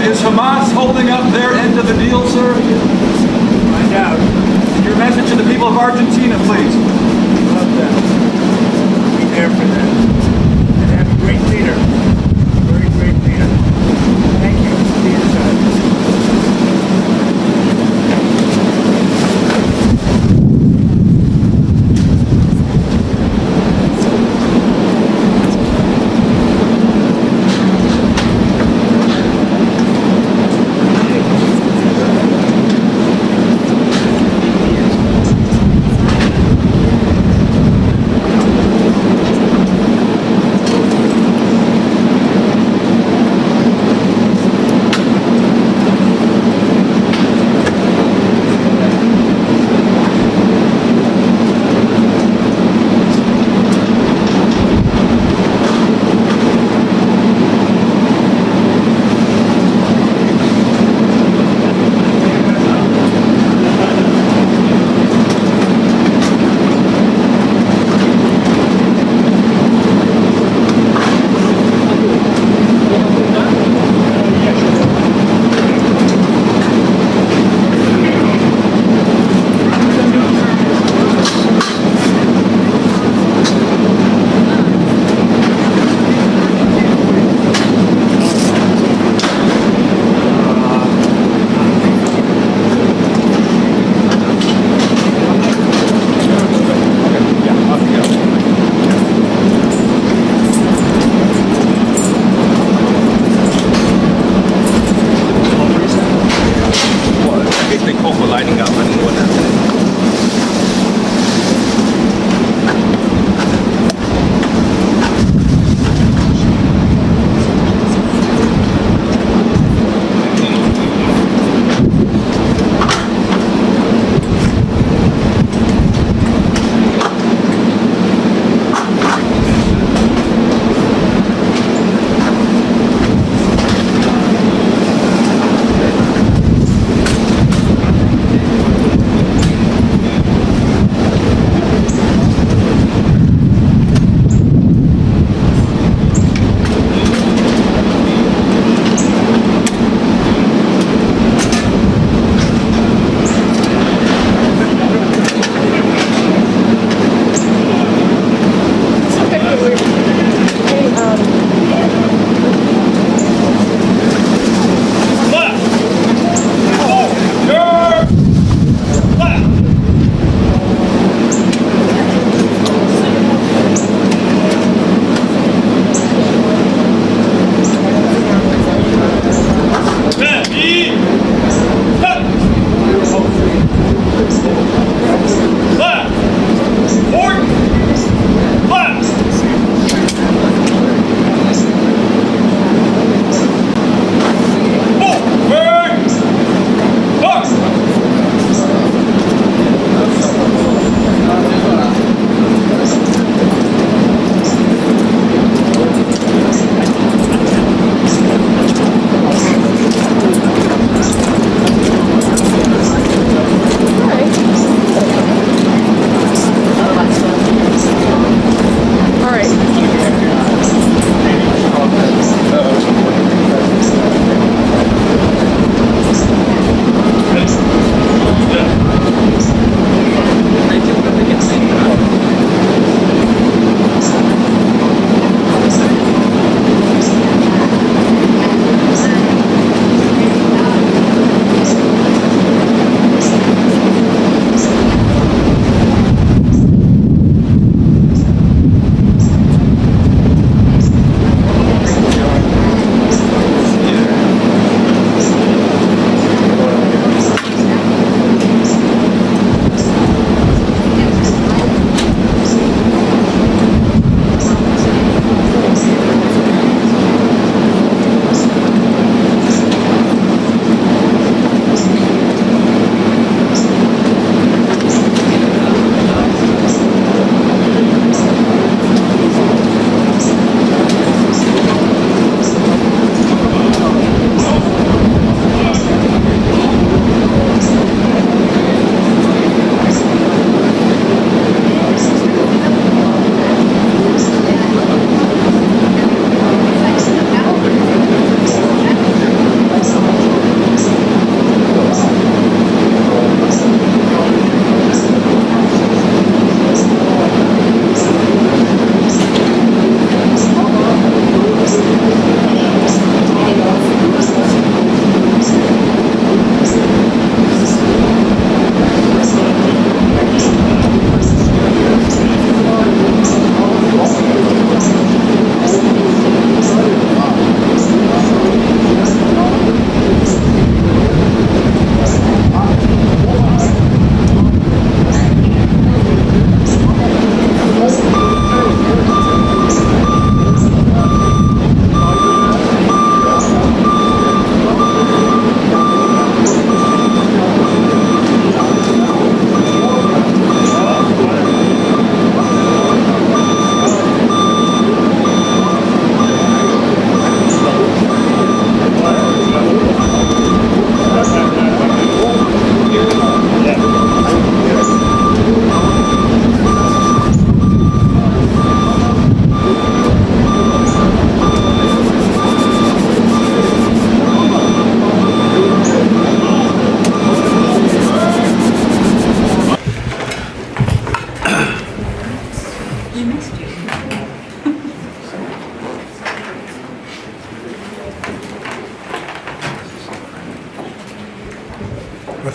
is Hamas holding up their end of the deal, sir? Find out. Your message to the people of Argentina, please. Love them. Be there for them. And have a great leader. Very great leader. Thank you for being aside.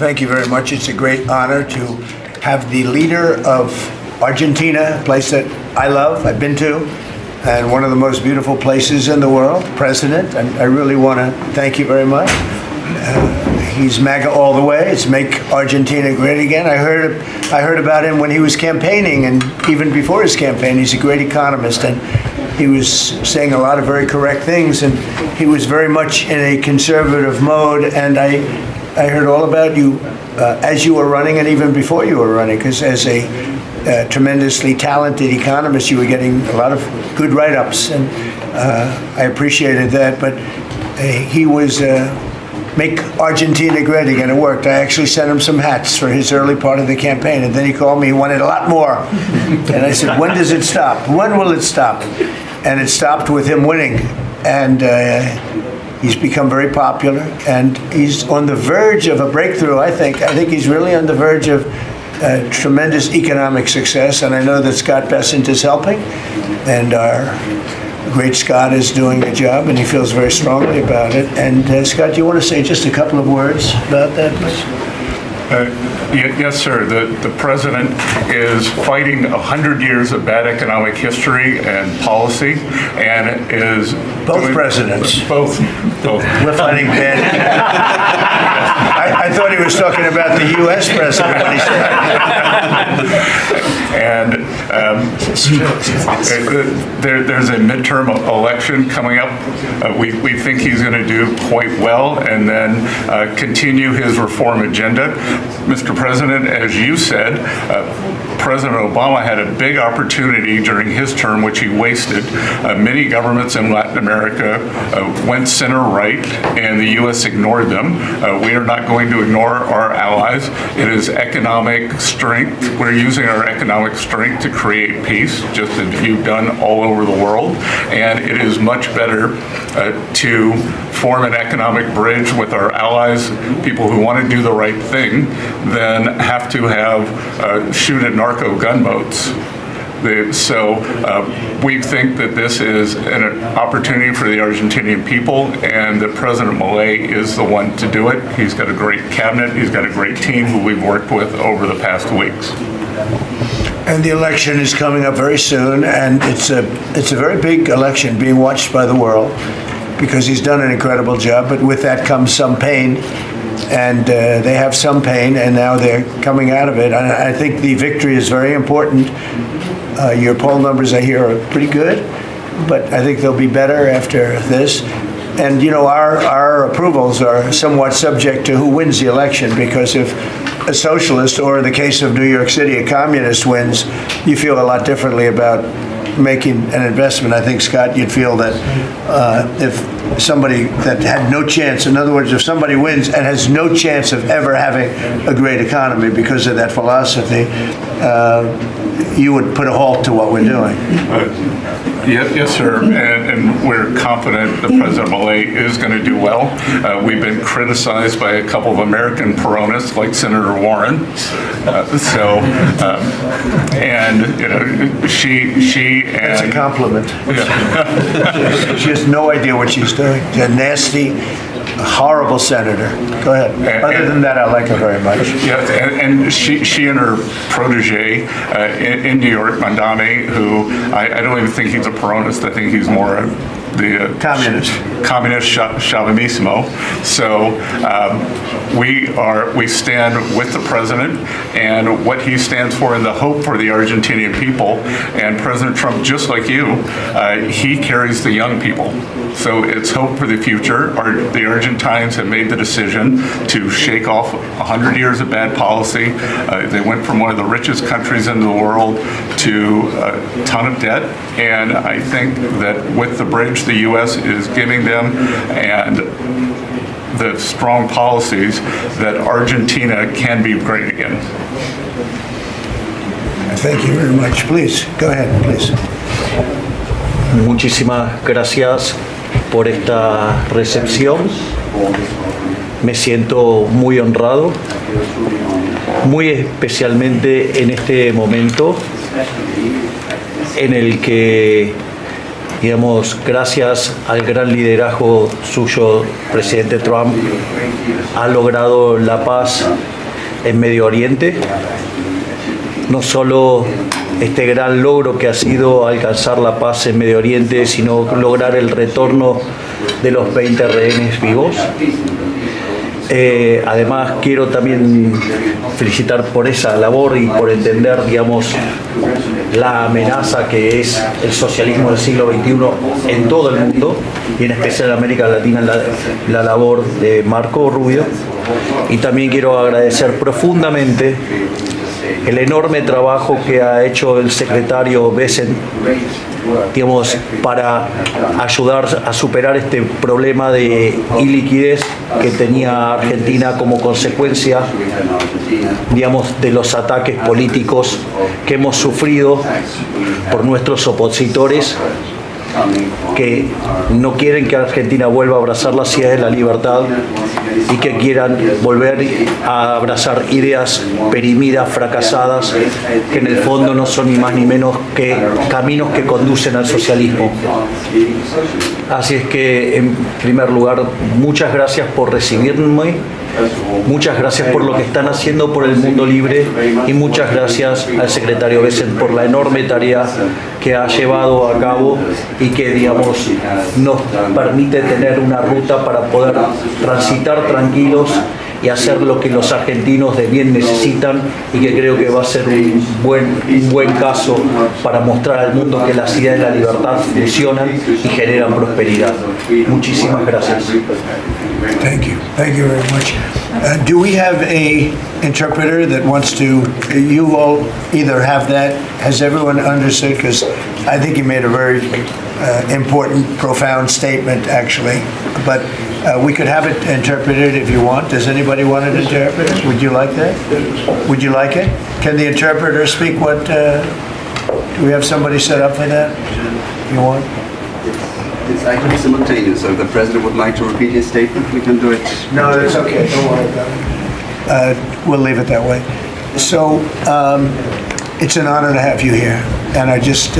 Thank you very much. It's a great honor to have the leader of Argentina, a place that I love, I've been to, and one of the most beautiful places in the world, President, and I really want to thank you very much. He's MAGA all the way. It's Make Argentina Great Again. I heard about him when he was campaigning, and even before his campaign. He's a great economist, and he was saying a lot of very correct things, and he was very much in a conservative mode, and I heard all about you as you were running and even before you were running, because as a tremendously talented economist, you were getting a lot of good write-ups, and I appreciated that. But he was Make Argentina Great Again. It worked. I actually sent him some hats for his early part of the campaign, and then he called me. He wanted a lot more, and I said, "When does it stop? When will it stop?" And it stopped with him winning, and he's become very popular, and he's on the verge of a breakthrough. I think he's really on the verge of tremendous economic success, and I know that Scott Bessent is helping, and our great Scott is doing a job, and he feels very strongly about it. And Scott, do you want to say just a couple of words about that, please? Yes, sir. The president is fighting 100 years of bad economic history and policy, and is Both presidents. Both. We're fighting bad. I thought he was talking about the U.S. president when he said And there's a midterm election coming up. We think he's going to do quite well, and then continue his reform agenda. Mr. President, as you said, President Obama had a big opportunity during his term, which he wasted. Many governments in Latin America went center-right, and the U.S. ignored them. We are not going to ignore our allies. It is economic strength. We're using our economic strength to create peace, just as you've done all over the world. And it is much better to form an economic bridge with our allies, people who want to do the right thing, than have to shoot at narco gunboats. So we think that this is an opportunity for the Argentinian people, and that President Milei is the one to do it. He's got a great cabinet. He's got a great team who we've worked with over the past weeks. And the election is coming up very soon, and it's a very big election being watched by the world, because he's done an incredible job, but with that comes some pain, and they have some pain, and now they're coming out of it. And I think the victory is very important. Your poll numbers, I hear, are pretty good, but I think they'll be better after this. And, you know, our approvals are somewhat subject to who wins the election, because if a socialist, or in the case of New York City, a communist wins, you feel a lot differently about making an investment. I think, Scott, you'd feel that if somebody that had no chance, in other words, if somebody wins and has no chance of ever having a great economy because of that philosophy, you would put a halt to what we're doing. Yes, sir, and we're confident that President Milei is going to do well. We've been criticized by a couple of American Peronists, like Senator Warren. And you know, she and That's a compliment. Yeah. She has no idea what she's doing. She's a nasty, horrible senator. Go ahead. Other than that, I like her very much. Yeah, and she and her protege in New York, Mandami, who I don't even think he's a Peronist. I think he's more the communist Chavismo. So we stand with the president and what he stands for, and the hope for the Argentinian people. And President Trump, just like you, he carries the young people. So it's hope for the future. The Argentines have made the decision to shake off 100 years of bad policy. They went from one of the richest countries in the world to a ton of debt. And I think that with the bridge the U.S. is giving them and the strong policies, that Argentina can be great again. Thank you very much. Please, go ahead, please. Muchísimas gracias por esta recepción. Me siento muy honrado, muy especialmente en este momento en el que Digamos, gracias al gran liderazgo suyo, presidente Trump ha logrado la paz en Medio Oriente. No solo este gran logro que ha sido alcanzar la paz en Medio Oriente, sino lograr el retorno de los 20 rehenes vivos. Además, quiero también felicitar por esa labor y por entender, digamos, la amenaza que es el socialismo del siglo XXI en todo el mundo y en especial en América Latina, la labor de Marco Rubio. Y también quiero agradecer profundamente el enorme trabajo que ha hecho el secretario Besen, digamos, para ayudar a superar este problema de iliquidez que tenía Argentina como consecuencia, digamos, de los ataques políticos que hemos sufrido por nuestros opositores que no quieren que Argentina vuelva a abrazar las ideas de la libertad y que quieran volver a abrazar ideas perimidas, fracasadas, que en el fondo no son ni más ni menos que caminos que conducen al socialismo. Así es que, en primer lugar, muchas gracias por recibirme, muchas gracias por lo que están haciendo por el mundo libre y muchas gracias al secretario Besen por la enorme tarea que ha llevado a cabo y que, digamos, nos permite tener una ruta para poder transitar tranquilos y hacer lo que los argentinos de bien necesitan y que creo que va a ser un buen caso para mostrar al mundo que las ideas de la libertad funcionan y generan prosperidad. Muchísimas gracias. Thank you. Thank you very much. Do we have a interpreter that wants to, you all either have that, has everyone understood? Because I think you made a very important, profound statement, actually. But we could have it interpreted if you want. Does anybody want it interpreted? Would you like that? Would you like it? Can the interpreter speak what, do we have somebody set up for that? You want? It's actually simultaneous, so if the President would like to repeat his statement, we can do it. No, that's okay. Don't worry about it. We'll leave it that way. So it's an honor to have you here. And I just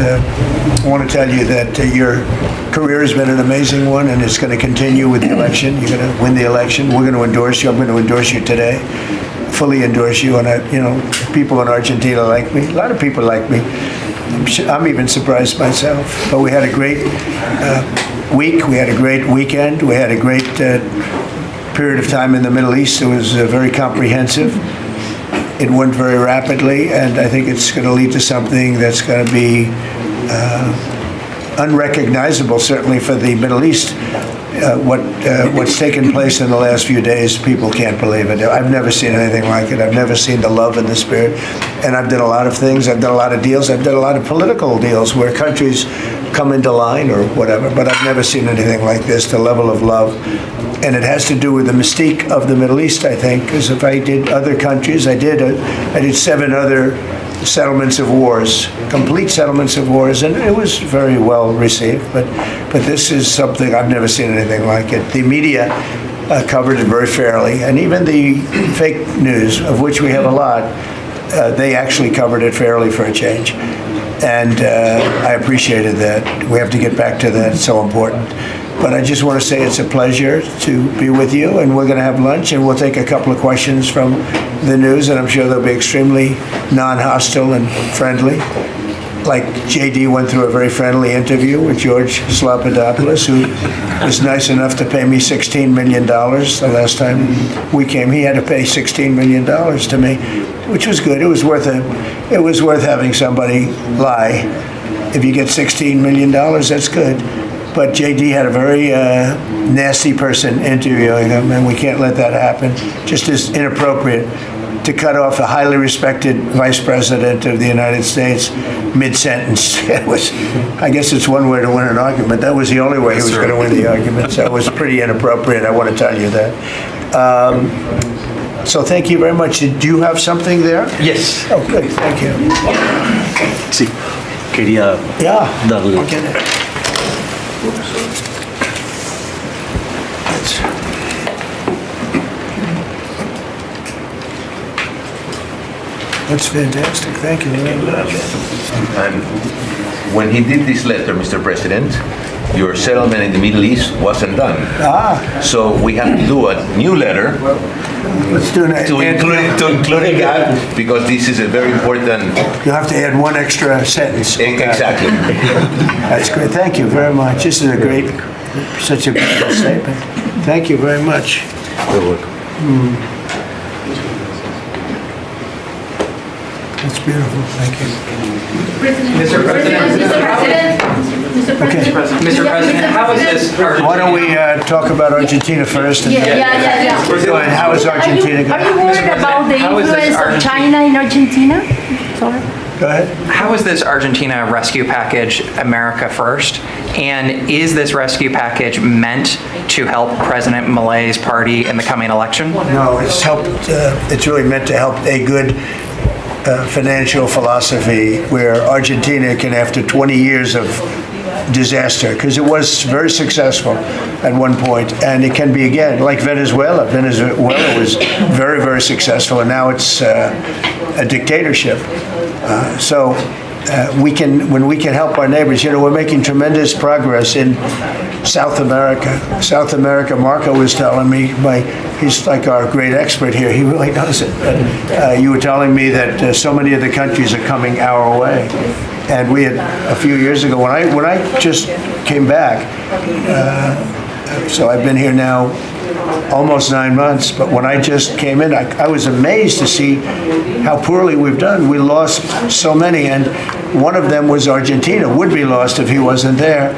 want to tell you that your career has been an amazing one, and it's going to continue with the election. You're going to win the election. We're going to endorse you. I'm going to endorse you today, fully endorse you. And, people in Argentina like me. A lot of people like me. I'm even surprised myself. But we had a great week. We had a great weekend. We had a great period of time in the Middle East. It was very comprehensive. It went very rapidly, and I think it's going to lead to something that's going to be unrecognizable, certainly for the Middle East. What's taken place in the last few days, people can't believe it. I've never seen anything like it. I've never seen the love and the spirit. And I've done a lot of things. I've done a lot of deals. I've done a lot of political deals where countries come into line or whatever, but I've never seen anything like this, the level of love. And it has to do with the mystique of the Middle East, I think, because if I did other countries, I did 7 other settlements of wars, complete settlements of wars, and it was very well received. But this is something I've never seen anything like it. The media covered it very fairly, and even the fake news, of which we have a lot, they actually covered it fairly for a change. And I appreciated that. We have to get back to that. It's so important. But I just want to say it's a pleasure to be with you, and we're going to have lunch, and we'll take a couple of questions from the news, and I'm sure they'll be extremely non-hostile and friendly. Like JD went through a very friendly interview with George Slopadopoulos, who was nice enough to pay me $16 million the last time we came. He had to pay $16 million to me, which was good. It was worth having somebody lie. If you get $16 million, that's good. But JD had a very nasty person interviewing him, and we can't let that happen. Just as inappropriate to cut off a highly respected vice president of the United States mid-sentence. I guess it's one way to win an argument. That was the only way he was going to win the argument. So it was pretty inappropriate, I want to tell you that. So thank you very much. Do you have something there? Yes. Oh, good. Thank you. Sí. Quería darle. I'll get it. That's fantastic. Thank you very much. And when he did this letter, Mr. President, your settlement in the Middle East wasn't done. So we have to do a new letter Let's do that. to include that, because this is a very important. You'll have to add one extra sentence. Exactly. That's great. Thank you very much. This is such a beautiful statement. Thank you very much. You're welcome. That's beautiful. Thank you. Mr. President, Mr. President, how is this Why don't we talk about Argentina first? And Yeah. Go ahead. How is Argentina Are going? you worried about the how is this influence of China in Argentina? Sorry. Go ahead. How is this Argentina rescue package America first? And is this rescue package meant to help President Milei's party in the coming election? No, it's helped. It's really meant to help a good financial philosophy where Argentina can, after 20 years of disaster, because it was very successful at one point, and it can be again, like Venezuela. Venezuela was very, very successful, and now it's a dictatorship. So when we can help our neighbors, we're making tremendous progress in South America. South America, Marco was telling me, he's like our great expert here. He really knows it. You were telling me that so many of the countries are coming our way. And we had a few years ago, when I just came back, so I've been here now almost 9 months, but when I just came in, I was amazed to see how poorly we've done. We lost so many, and one of them was Argentina, would be lost if he wasn't there.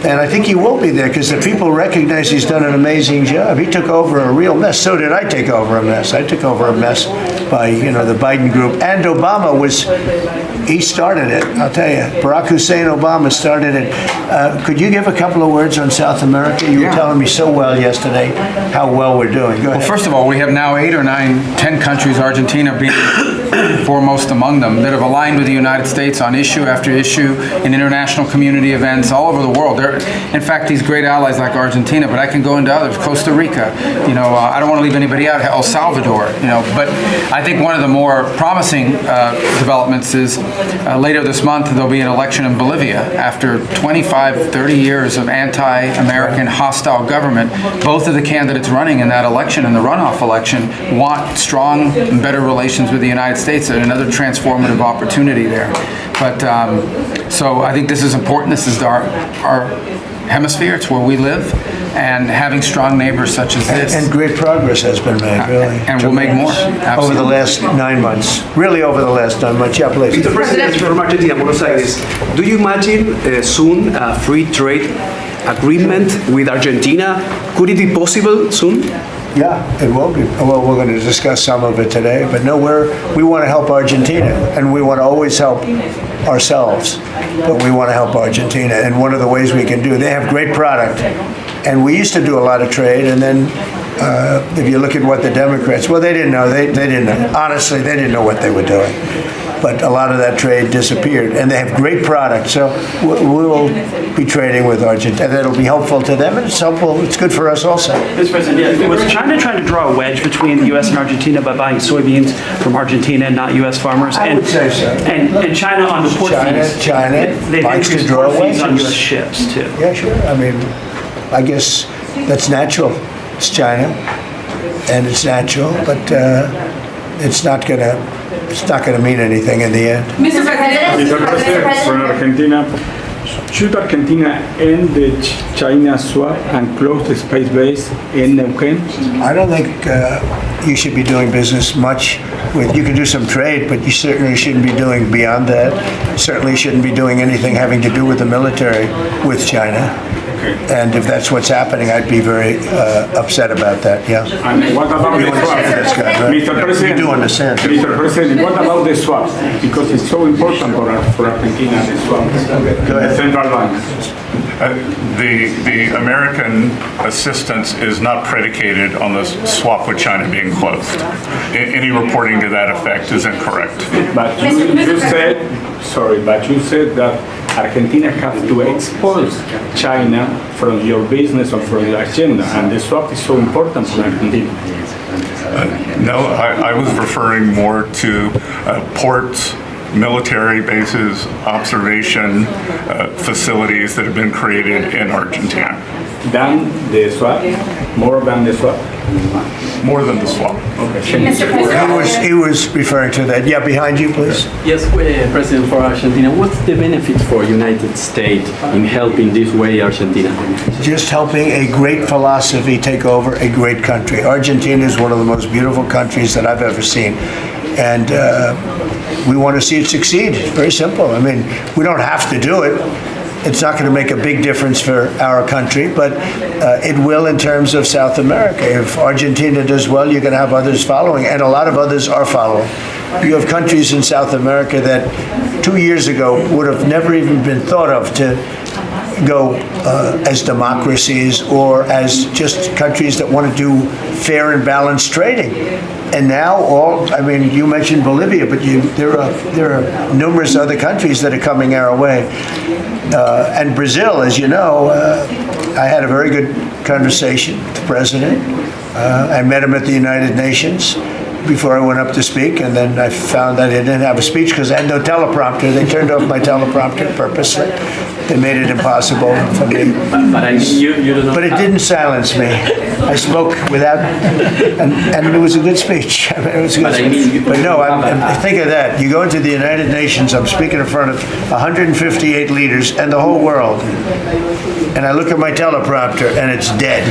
And I think he will be there because the people recognize he's done an amazing job. He took over a real mess. So did I take over a mess. I took over a mess by, the Biden group. And Obama he started it, I'll tell you. Barack Hussein Obama started it. Could you give a couple of words on South America? You were telling me so well yesterday how well we're doing. Go ahead. Well, first of all, we have now 8 or 9, 10 countries, Argentina being foremost among them, that have aligned with the United States on issue after issue in international community events all over the world. They're, in fact, these great allies like Argentina, but I can go into others, Costa Rica, I don't want to leave anybody out, El Salvador, but I think one of the more promising developments is later this month there'll be an election in Bolivia after 25, 30 years of anti-American hostile government. Both of the candidates running in that election, in the runoff election, want strong and better relations with the United States and another transformative opportunity there. But so I think this is important. This is our hemisphere. It's where we live, and having strong neighbors such as this. And great progress has been made, really. And we'll make more. Absolutely. Over the last 9 months. Really over the last 9 months. Yeah, please. Mr. President, from Argentina, Buenos Aires, do you imagine soon a free trade agreement with Argentina? Could it be possible soon? Yeah, it will be. Well, we're going to discuss some of it today, but no, we want to help Argentina, and we want to always help ourselves, but we want to help Argentina. And one of the ways we can do, they have great product, and we used to do a lot of trade, and then if you look at what the Democrats, well, they didn't know. They didn't know. Honestly, they didn't know what they were doing. But a lot of that trade disappeared, and they have great product. So we'll be trading with Argentina. That'll be helpful to them, and it's helpful. It's good for us also. Mr. President, was China trying to draw a wedge between the U.S. and Argentina by buying soybeans from Argentina and not U.S. farmers? I would say so. And China on the port fees. China they've likes to increased draw port fees on wedges. U.S. ships too. Yeah, sure. I mean, I guess that's natural. It's China, and it's natural, but it's not gonna mean anything in the end. Mr. President, For Argentina, should Argentina end the China swap and close the space base in Neuquén? I don't think you should be doing business much with. You can do some trade, but you certainly shouldn't be doing beyond that. Certainly shouldn't be doing anything having to do with the military with China. And if that's what's happening, I'd be very upset about that, yeah. And what about the swap? That's good, right? Mr. President, You do understand. Mr. President, what about the swap? Because it's so important for Argentina, the swap. Go ahead. Central bank. The American assistance is not predicated on the swap with China being closed. Any reporting to that effect is incorrect. But you said that Argentina has to export China from your business or from your agenda, and the swap is so important for Argentina. No, I was referring more to ports, military bases, observation facilities that have been created in Argentina. Than the swap? More than the swap? More than the swap. He was referring to that. Yeah, behind you, please. Yes, President, for Argentina, what's the benefit for United States in helping this way Argentina? Just helping a great philosophy take over a great country. Argentina is one of the most beautiful countries that I've ever seen. And we want to see it succeed. It's very simple. I mean, we don't have to do it. It's not going to make a big difference for our country, but it will in terms of South America. If Argentina does well, you're going to have others following, and a lot of others are following. You have countries in South America that 2 years ago would have never even been thought of to go as democracies or as just countries that want to do fair and balanced trading. And now you mentioned Bolivia, but there are numerous other countries that are coming our way. And Brazil, as you know, I had a very good conversation with the president. I met him at the United Nations before I went up to speak, and then I found that I didn't have a speech because I had no teleprompter. They turned off my teleprompter purposely. They made it impossible for me. But it didn't silence me. I spoke without, and it was a good speech. I mean, it was a good speech. But no, think of that. You go into the United Nations, I'm speaking in front of 158 leaders and the whole world. And I look at my teleprompter and it's dead.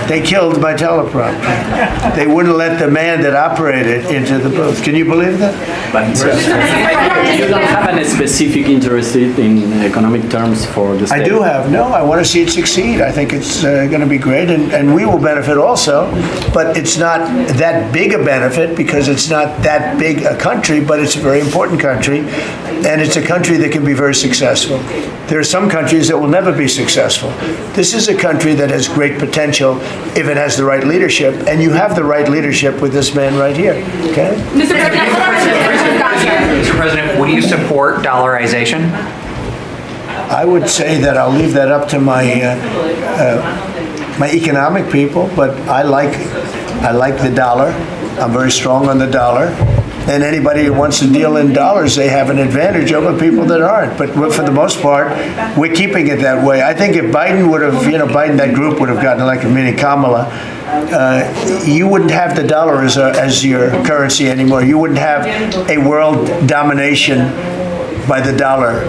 They killed my teleprompter. They wouldn't let the man that operated into the booth. Can you believe that? But you don't have any specific interest in economic terms for the state? I do have. No, I want to see it succeed. I think it's going to be great, and we will benefit also. But it's not that big a benefit because it's not that big a country, but it's a very important country, and it's a country that can be very successful. There are some countries that will never be successful. This is a country that has great potential if it has the right leadership, and you have the right leadership with this man right here. Okay? Mr. President, would you support dollarization? I would say that I'll leave that up to my my economic people, but I like the dollar. I'm very strong on the dollar. And anybody who wants to deal in dollars, they have an advantage over people that aren't. But for the most part, we're keeping it that way. I think if Biden would have, that group would have gotten elected, meaning Kamala, you wouldn't have the dollar as your currency anymore. You wouldn't have a world domination by the dollar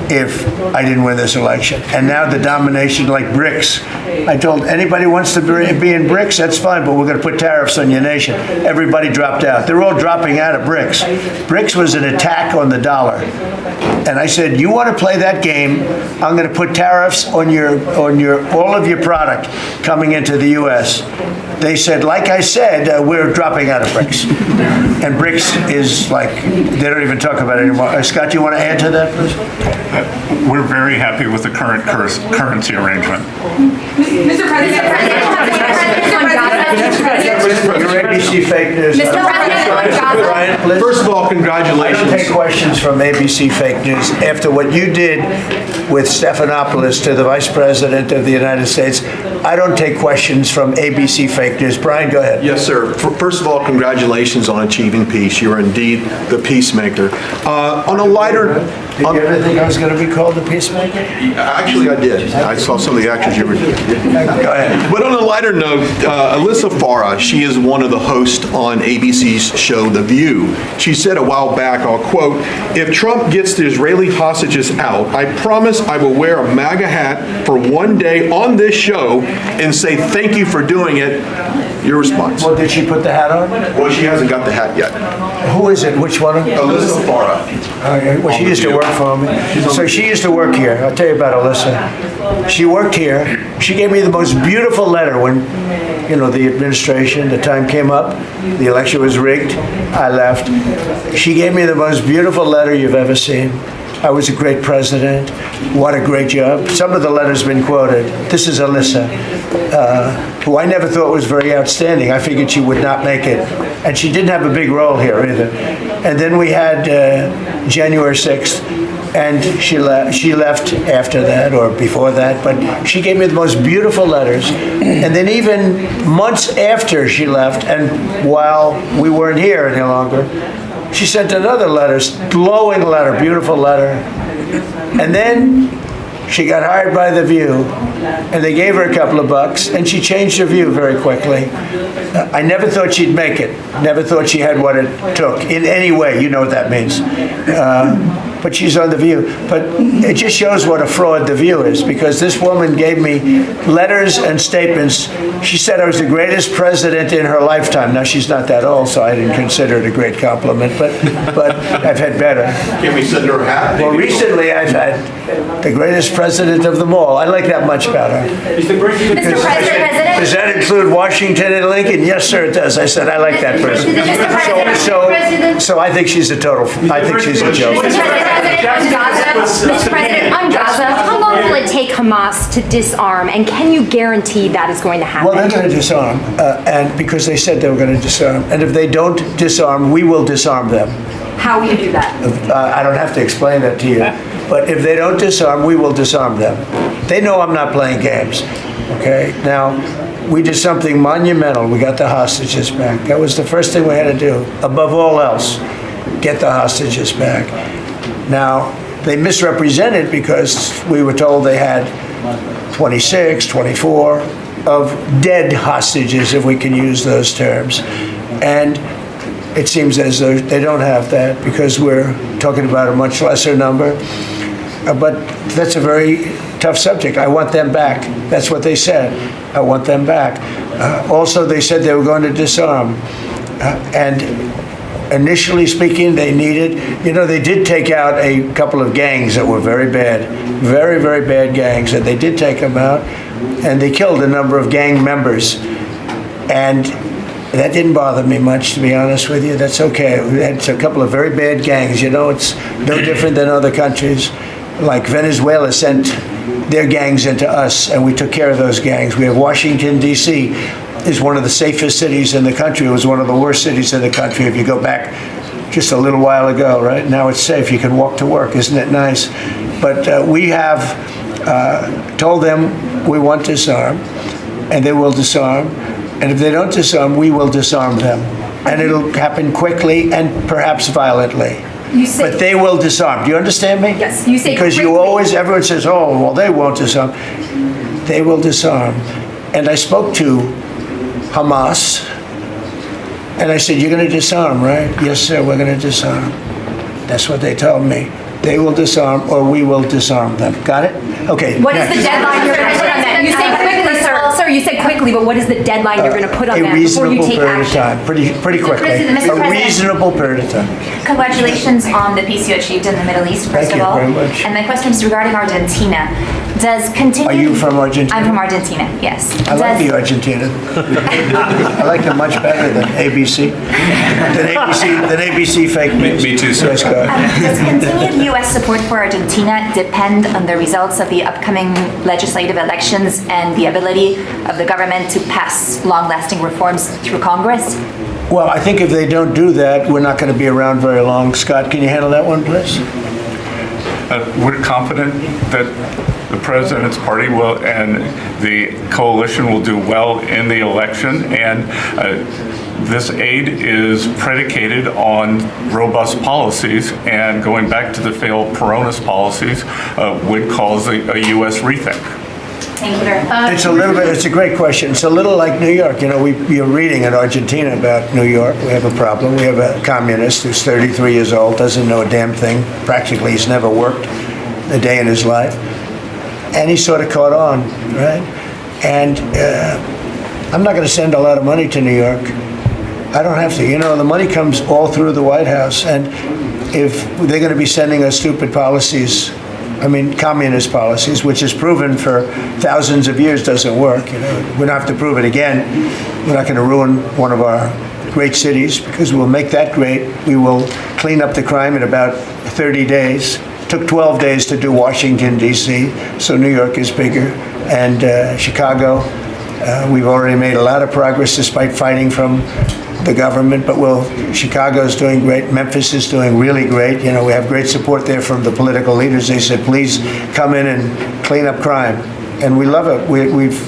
if I didn't win this election. And now the domination like BRICS. I told anybody wants to be in BRICS, that's fine, but we're going to put tariffs on your nation. Everybody dropped out. They're all dropping out of BRICS. BRICS was an attack on the dollar. And I said, you want to play that game, I'm going to put tariffs on all of your product coming into the U.S. They said, like I said, we're dropping out of BRICS. And BRICS is like, they don't even talk about it anymore. Scott, you want to add to that, please? We're very happy with the current currency arrangement. Mr. President, Your ABC fake news. Mr. President, Brian, please. First of all, congratulations. I don't take questions from ABC fake news. After what you did with Stephanopoulos to the Vice President of the United States, I don't take questions from ABC fake news. Brian, go ahead. Yes, sir. First of all, congratulations on achieving peace. You are indeed the peacemaker. On a lighter... Did you ever think I was going to be called a peacemaker? Actually, I did. I saw some of the actions you were doing. Go ahead. But on a lighter note, Alyssa Farah, she is one of the hosts on ABC's show The View. She said a while back, I'll quote, "If Trump gets the Israeli hostages out, I promise I will wear a MAGA hat for one day on this show and say thank you for doing it." Your response. Well, did she put the hat on? Well, she hasn't got the hat yet. Who is it? Which one? Alyssa Farah. Well, she used to work for me. So she used to work here. I'll tell you about Alyssa. She worked here. She gave me the most beautiful letter when, the administration, the time came up, the election was rigged, I left. She gave me the most beautiful letter you've ever seen. I was a great president. What a great job. Some of the letters have been quoted. This is Alyssa, who I never thought was very outstanding. I figured she would not make it. And she didn't have a big role here either. And then we had January 6th, and she left after that or before that, but she gave me the most beautiful letters. And then even months after she left, and while we weren't here any longer, she sent another letter, glowing letter, beautiful letter. And then she got hired by The View, and they gave her a couple of bucks, and she changed her view very quickly. I never thought she'd make it. Never thought she had what it took in any way. You know what that means. But she's on The View. But it just shows what a fraud The View is, because this woman gave me letters and statements. She said I was the greatest president in her lifetime. Now, she's not that old, so I didn't consider it a great compliment, but I've had better. Can we send her a hat? Well, recently I've had the greatest president of them all. I like that much better. Mr. President? Does that include Washington and Lincoln? Yes, sir, it does. I said, I like that person. So I think she's a total, I think she's a joke. Mr. President, on Gaza, how long will it take Hamas to disarm, and can you guarantee that is going to happen? Well, they're going to disarm, and because they said they were going to disarm. And if they don't disarm, we will disarm them. How will you do that? I don't have to explain that to you. But if they don't disarm, we will disarm them. They know I'm not playing games. Okay? Now, we did something monumental. We got the hostages back. That was the first thing we had to do. Above all else, get the hostages back. Now, they misrepresented because we were told they had 26, 24 of dead hostages, if we can use those terms. And it seems as though they don't have that because we're talking about a much lesser number. But that's a very tough subject. I want them back. That's what they said. I want them back. Also, they said they were going to disarm. And initially speaking, they needed, they did take out a couple of gangs that were very bad, very, very bad gangs, and they did take them out, and they killed a number of gang members. And that didn't bother me much, to be honest with you. That's okay. We had a couple of very bad gangs. It's no different than other countries. Like Venezuela sent their gangs into us, and we took care of those gangs. We have Washington, D.C. is one of the safest cities in the country. It was one of the worst cities in the country if you go back just a little while ago, right? Now it's safe. You can walk to work. Isn't it nice? But we have told them we want to disarm, and they will disarm. And if they don't disarm, we will disarm them. And it'll happen quickly and perhaps violently. But they will disarm. Do you understand me? Yes, you say because quickly. everyone says, oh, well, they won't disarm. They will disarm. And I spoke to Hamas, and I said, you're going to disarm, right? Yes, sir, we're going to disarm. That's what they told me. They will disarm, or we will disarm them. Got it? Okay. What is the deadline you're going to put on that? You say quickly, sir. Sir, you said quickly, but what is the deadline you're going to put on that before you take period action? of time, pretty quickly. Mr. A President. reasonable period of time. Congratulations on the peace you achieved in the Middle East, first Thank of all. you very much. And my question is regarding Argentina. Does continue? Are you from Argentina? I'm from Argentina, yes. I like the Argentina. I like them much better than ABC. Than ABC fake news. Me too, sir. Yes, go ahead. Does continued U.S. support for Argentina depend on the results of the upcoming legislative elections and the ability of the government to pass long-lasting reforms through Congress? Well, I think if they don't do that, we're not going to be around very long. Scott, can you handle that one, please? We're confident that the president's party will and the coalition will do well in the election, and this aid is predicated on robust policies, and going back to the failed Peronist policies would cause a U.S. rethink. Thank you very much. It's a great question. It's a little like New York. You're reading in Argentina about New York. We have a problem. We have a communist who's 33 years old, doesn't know a damn thing. Practically, he's never worked a day in his life. And he sort of caught on, right? And I'm not going to send a lot of money to New York. I don't have to. The money comes all through the White House. And if they're going to be sending us stupid policies, communist policies, which is proven for thousands of years doesn't work. We don't have to prove it again. We're not going to ruin one of our great cities because we'll make that great. We will clean up the crime in about 30 days. Took 12 days to do Washington, D.C., so New York is bigger. And Chicago, we've already made a lot of progress despite fighting from the government, but Chicago's doing great. Memphis is doing really great. You know, we have great support there from the political leaders. They said, please come in and clean up crime. And we love it. We've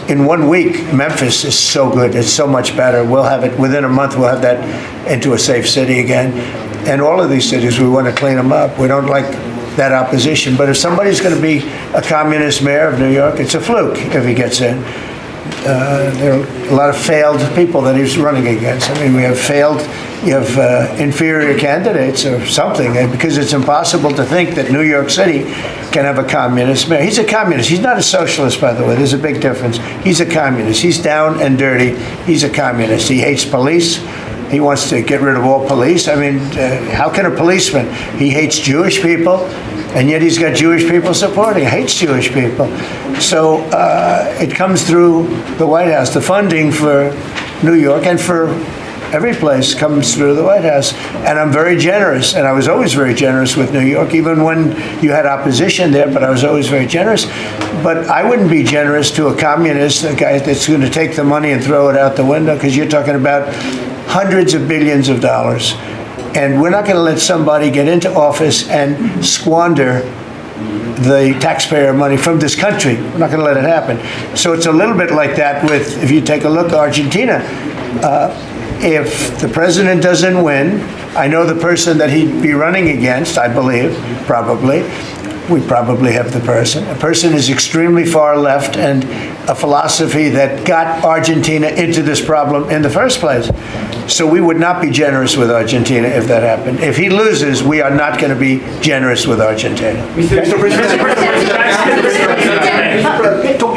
in 1 week, Memphis is so good. It's so much better. We'll have it within a month. We'll have that into a safe city again. And all of these cities, we want to clean them up. We don't like that opposition. But if somebody's going to be a communist mayor of New York, it's a fluke if he gets in. There are a lot of failed people that he's running against. I mean, you have inferior candidates or something, because it's impossible to think that New York City can have a communist mayor. He's a communist. He's not a socialist, by the way. There's a big difference. He's a communist. He's down and dirty. He's a communist. He hates police. He wants to get rid of all police. I mean, how can a policeman? He hates Jewish people, and yet he's got Jewish people supporting. He hates Jewish people. So it comes through the White House. The funding for New York and for every place comes through the White House. And I'm very generous, and I was always very generous with New York, even when you had opposition there, but I was always very generous. But I wouldn't be generous to a communist, a guy that's going to take the money and throw it out the window, because you're talking about hundreds of billions of dollars. And we're not going to let somebody get into office and squander the taxpayer money from this country. We're not going to let it happen. So it's a little bit like that with, if you take a look at Argentina, if the president doesn't win, I know the person that he'd be running against, I believe, probably, we probably have the person. A person is extremely far left and a philosophy that got Argentina into this problem in the first place. So we would not be generous with Argentina if that happened. If he loses, we are not going to be generous with Argentina. Mr. President,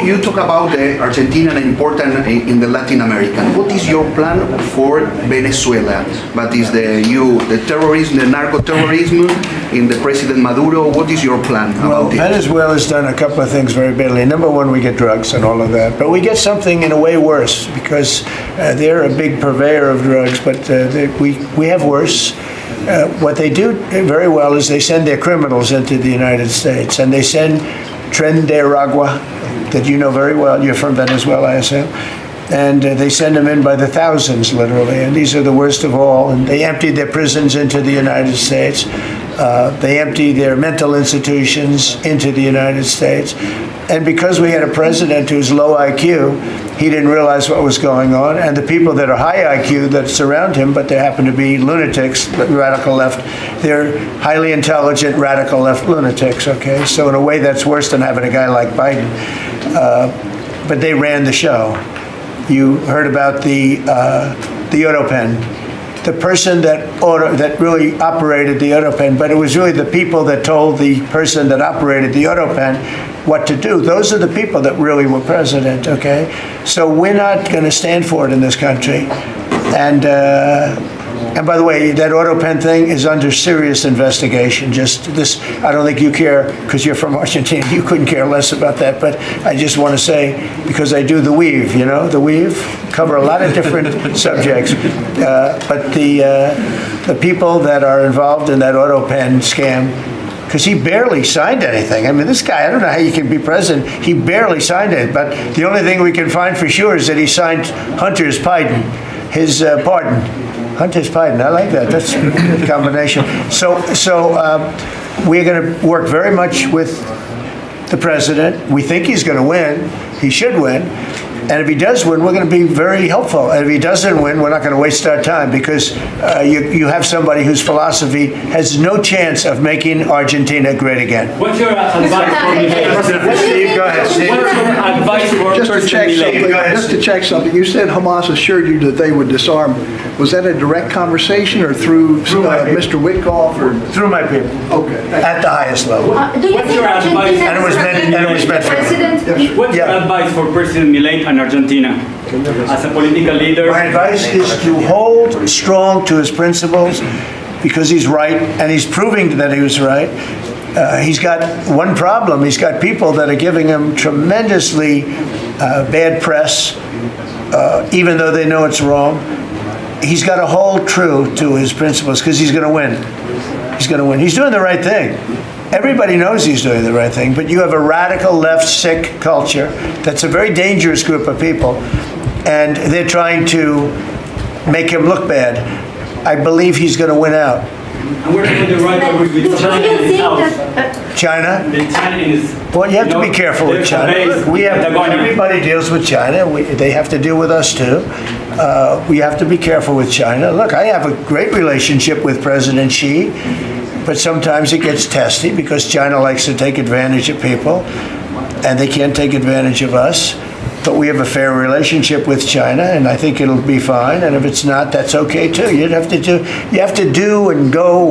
you talk about Argentina and important in the Latin American. What is your plan for Venezuela? What is the terrorism, the narco-terrorism in the President Maduro? What is your plan about it? Venezuela's done a couple of things very badly. Number one, we get drugs and all of that. But we get something in a way worse, because they're a big purveyor of drugs, but we have worse. What they do very well is they send their criminals into the United States, and they send Tren de Aragua, that you know very well. You're from Venezuela, I assume. And they send them in by the thousands, literally. And these are the worst of all. And they empty their prisons into the United States. They empty their mental institutions into the United States. And because we had a president who's low IQ, he didn't realize what was going on. And the people that are high IQ that surround him, but they happen to be lunatics, radical left, they're highly intelligent, radical left lunatics, okay? So in a way, that's worse than having a guy like Biden. But they ran the show. You heard about the Autopen. The person that really operated the Autopen, but it was really the people that told the person that operated the Autopen what to do. Those are the people that really were president, okay? So we're not going to stand for it in this country. And by the way, that Autopen thing is under serious investigation. Just this, I don't think you care, because you're from Argentina, you couldn't care less about that, but I just want to say, because I do the weave, you know, the weave, cover a lot of different subjects. But the people that are involved in that Autopen scam, because he barely signed anything. I mean, this guy, I don't know how you can be president. He barely signed it, but the only thing we can find for sure is that he signed Hunter's pardon, his pardon. Hunter's pardon, I like that. That's a good combination. So we're going to work very much with the president. We think he's going to win. He should win. And if he does win, we're going to be very helpful. And if he doesn't win, we're not going to waste our time, because you have somebody whose philosophy has no chance of making Argentina great again. What's your advice for Steve, go ahead. Steve. What's your advice for Just to check something, you said Hamas assured you that they would disarm. Was that a direct conversation or through Mr. Witkoff? Or? Through my people. Okay. At the highest level. Do you think advice? And it was meant for What's your advice for President Milei and Argentina as a political leader? My advice is to hold strong to his principles, because he's right, and he's proving that he was right. He's got one problem. He's got people that are giving him tremendously bad press, even though they know it's wrong. He's got to hold true to his principles, because he's going to win. He's going to win. He's doing the right thing. Everybody knows he's doing the right thing, but you have a radical left sick culture that's a very dangerous group of people, and they're trying to make him look bad. I believe he's going to win out. And we're doing the right way with China in his house. China? China is, Well, you have to be careful with China. Everybody deals with China. They have to deal with us too. We have to be careful with China. Look, I have a great relationship with President Xi, but sometimes it gets testy because China likes to take advantage of people, and they can't take advantage of us. But we have a fair relationship with China, and I think it'll be fine. And if it's not, that's okay too. You have to do and go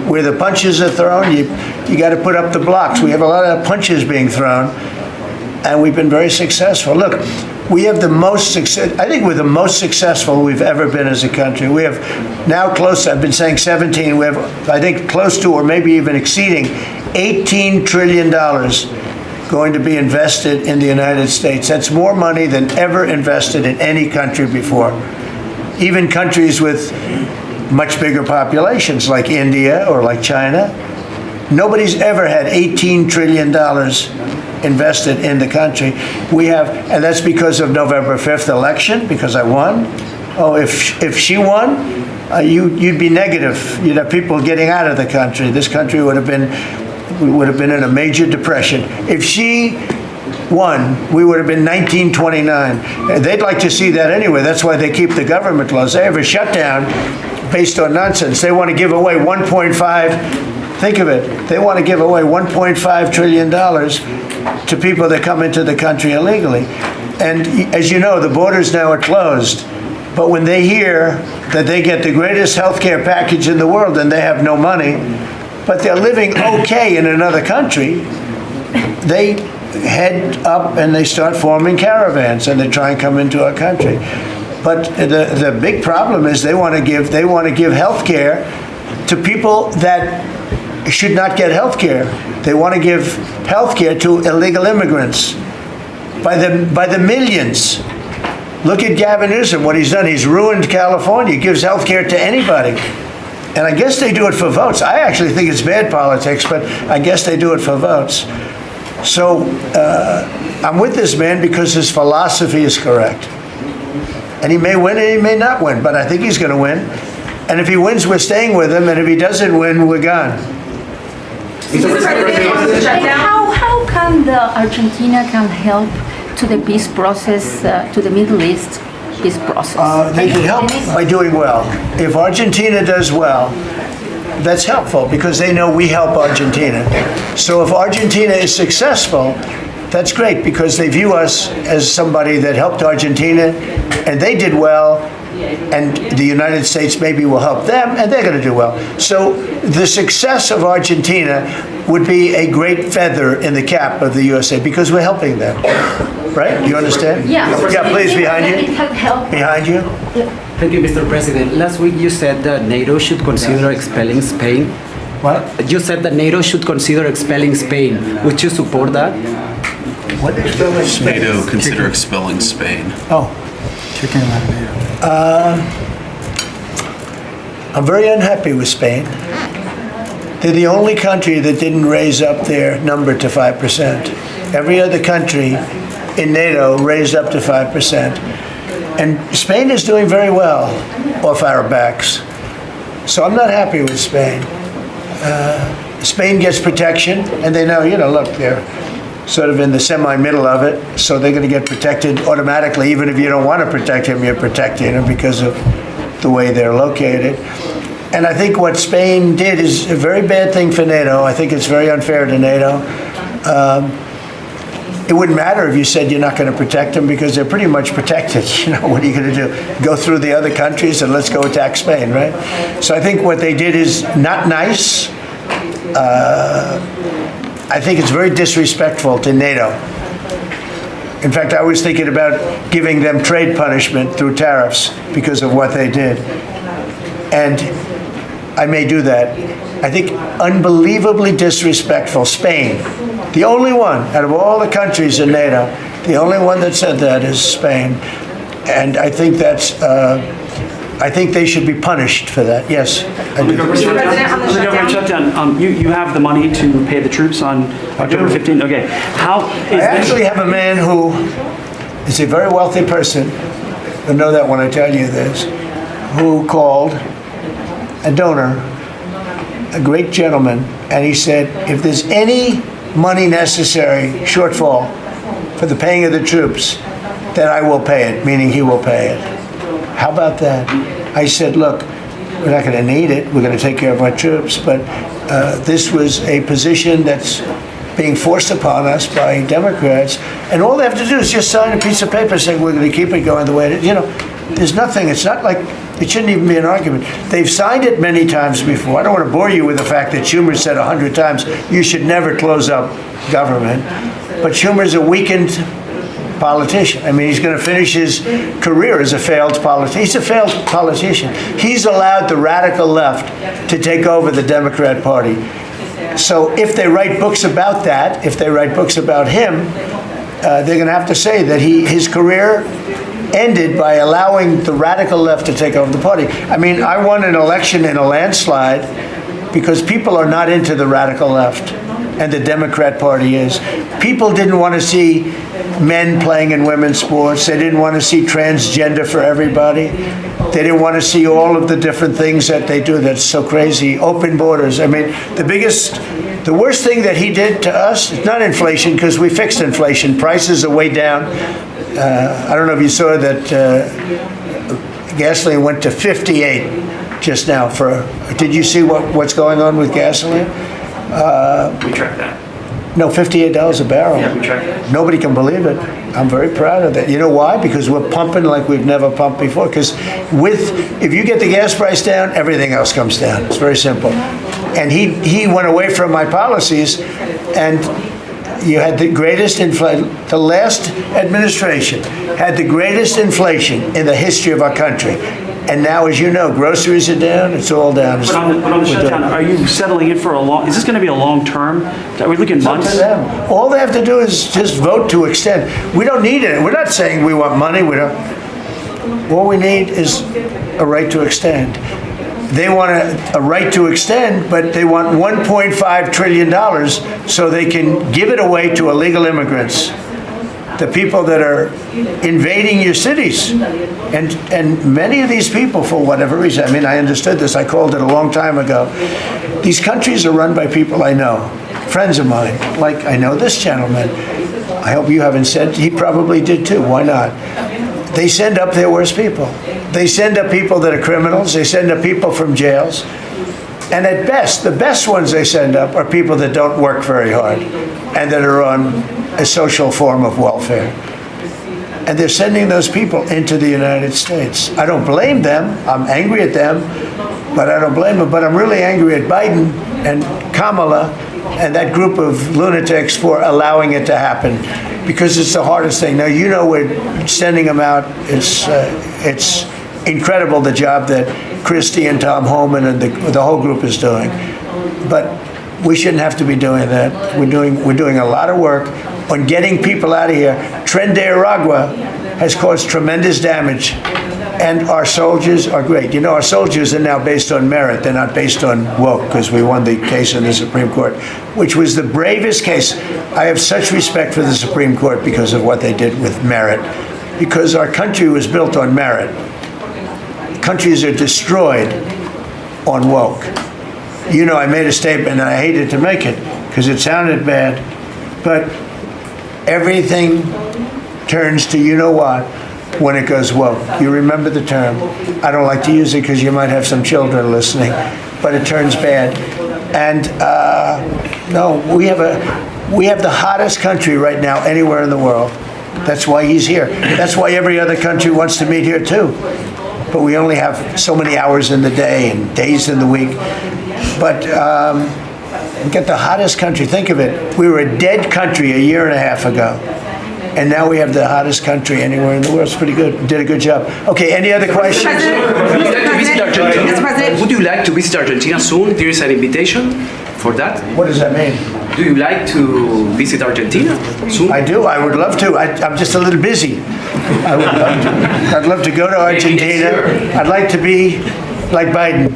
where the punches are thrown. You got to put up the blocks. We have a lot of punches being thrown, and we've been very successful. Look, we have the most success. I think we're the most successful we've ever been as a country. We have now close. I've been saying 17. We have, I think, close to or maybe even exceeding $18 trillion. Going to be invested in the United States. That's more money than ever invested in any country before. Even countries with much bigger populations like India or like China, nobody's ever had $18 trillion invested in the country. We have, and that's because of November 5th election, because I won. Oh, if she won, you'd be negative. You'd have people getting out of the country. This country would have been in a major depression. If she won, we would have been 1929. They'd like to see that anyway. That's why they keep the government laws. They have a shutdown based on nonsense. They want to give away 1.5, think of it, they want to give away $1.5 trillion to people that come into the country illegally. And as you know, the borders now are closed. But when they hear that they get the greatest health care package in the world and they have no money, but they're living okay in another country, they head up and they start forming caravans and they try and come into our country. But the big problem is they want to give health care to people that should not get health care. They want to give health care to illegal immigrants by the millions. Look at Gavin Newsom, what he's done. He's ruined California. He gives health care to anybody. And I guess they do it for votes. I actually think it's bad politics, but I guess they do it for votes. So I'm with this man because his philosophy is correct. And he may win and he may not win, but I think he's going to win. And if he wins, we're staying with him. And if he doesn't win, we're gone. How can Argentina can help to the peace process, to the Middle East? Peace process. They can help by doing well. If Argentina does well, that's helpful because they know we help Argentina. So if Argentina is successful, that's great because they view us as somebody that helped Argentina and they did well, and the United States maybe will help them and they're going to do well. So the success of Argentina would be a great feather in the cap of the USA because we're helping them. Right? You understand? Yeah. Yeah, please, behind you. Behind you. Thank you, Mr. President. Last week you said that NATO should consider expelling Spain. What? You said that NATO should consider expelling Spain. Would you support that? What expelling Spain? NATO consider expelling Spain. Oh. Kicking them out of NATO. I'm very unhappy with Spain. They're the only country that didn't raise up their number to 5%. Every other country in NATO raised up to 5%. And Spain is doing very well off our backs. So I'm not happy with Spain. Spain gets protection, and they know, look, they're sort of in the semi-middle of it, so they're going to get protected automatically. Even if you don't want to protect them, you're protecting them because of the way they're located. And I think what Spain did is a very bad thing for NATO. I think it's very unfair to NATO. It wouldn't matter if you said you're not going to protect them because they're pretty much protected. What are you going to do? Go through the other countries and let's go attack Spain, right? So I think what they did is not nice. I think it's very disrespectful to NATO. In fact, I was thinking about giving them trade punishment through tariffs because of what they did. And I may do that. I think unbelievably disrespectful. Spain, the only one out of all the countries in NATO, the only one that said that is Spain. And I think that's I think they should be punished for that. Yes. I do. On the government shutdown, you have the money to pay the troops on October 15th? Okay. How I actually have a man who is a very wealthy person, you'll know that when I tell you this, who called a donor, a great gentleman, and he said, if there's any money necessary, shortfall, for the paying of the troops, then I will pay it, meaning he will pay it. How about that? I said, look, we're not going to need it. We're going to take care of our troops, but this was a position that's being forced upon us by Democrats, and all they have to do is just sign a piece of paper saying we're going to keep it going the way it is. You know, there's nothing. It's not like it shouldn't even be an argument. They've signed it many times before. I don't want to bore you with the fact that Schumer said 100 times you should never close up government, but Schumer's a weakened politician. I mean, he's going to finish his career as a failed politician. He's a failed politician. He's allowed the radical left to take over the Democrat Party. So if they write books about that, if they write books about him, they're going to have to say that his career ended by allowing the radical left to take over the party. I mean, I won an election in a landslide because people are not into the radical left, and the Democrat Party is. People didn't want to see men playing in women's sports. They didn't want to see transgender for everybody. They didn't want to see all of the different things that they do that's so crazy. Open borders. I mean, the worst thing that he did to us, it's not inflation, because we fixed inflation. Prices are way down. I don't know if you saw that gasoline went to 58 just now. Did you see what's going on with gasoline? We track that. No, $58 a barrel. Yeah, we track that. Nobody can believe it. I'm very proud of that. You know why? Because we're pumping like we've never pumped before. Because if you get the gas price down, everything else comes down. It's very simple. And he went away from my policies, and you had the greatest inflation. The last administration had the greatest inflation in the history of our country. And now, as you know, groceries are down. It's all down. But on the shutdown, are you settling in for a long? Is this going to be a long term? Are we looking months? It's up to them. All they have to do is just vote to extend. We don't need it. We're not saying we want money. We don't. All we need is a right to extend. They want a right to extend, but they want $1.5 trillion so they can give it away to illegal immigrants, the people that are invading your cities. And many of these people, for whatever reason, I mean, I understood this, I called it a long time ago. These countries are run by people I know, friends of mine, like I know this gentleman. I hope you haven't said, he probably did too, why not? They send up their worst people. They send up people that are criminals, they send up people from jails. And at best, the best ones they send up are people that don't work very hard and that are on a social form of welfare. And they're sending those people into the United States. I don't blame them. I'm angry at them, but I don't blame them. But I'm really angry at Biden and Kamala and that group of lunatics for allowing it to happen, because it's the hardest thing. Now, you know, we're sending them out. It's incredible the job that Christie and Tom Homan and the whole group is doing. But we shouldn't have to be doing that. We're doing a lot of work on getting people out of here. Tren de Aragua has caused tremendous damage, and our soldiers are great. You know, our soldiers are now based on merit. They're not based on woke, because we won the case in the Supreme Court, which was the bravest case. I have such respect for the Supreme Court because of what they did with merit, because our country was built on merit. Countries are destroyed on woke. You know, I made a statement, and I hated to make it because it sounded bad, but everything turns to you know what when it goes woke. You remember the term. I don't like to use it because you might have some children listening, but it turns bad. And no, we have the hottest country right now anywhere in the world. That's why he's here. That's why every other country wants to meet here too. But we only have so many hours in the day and days in the week. But we get the hottest country. Think of it. We were a dead country a year and a half ago. And now we have the hottest country anywhere in the world. It's pretty good. We did a good job. Okay, any other questions? Would you like to visit Argentina soon? There is an invitation for that. What does that mean? Do you like to visit Argentina soon? I do. I would love to. I'm just a little busy. I would love to. I'd love to go to Argentina. I'd like to be like Biden.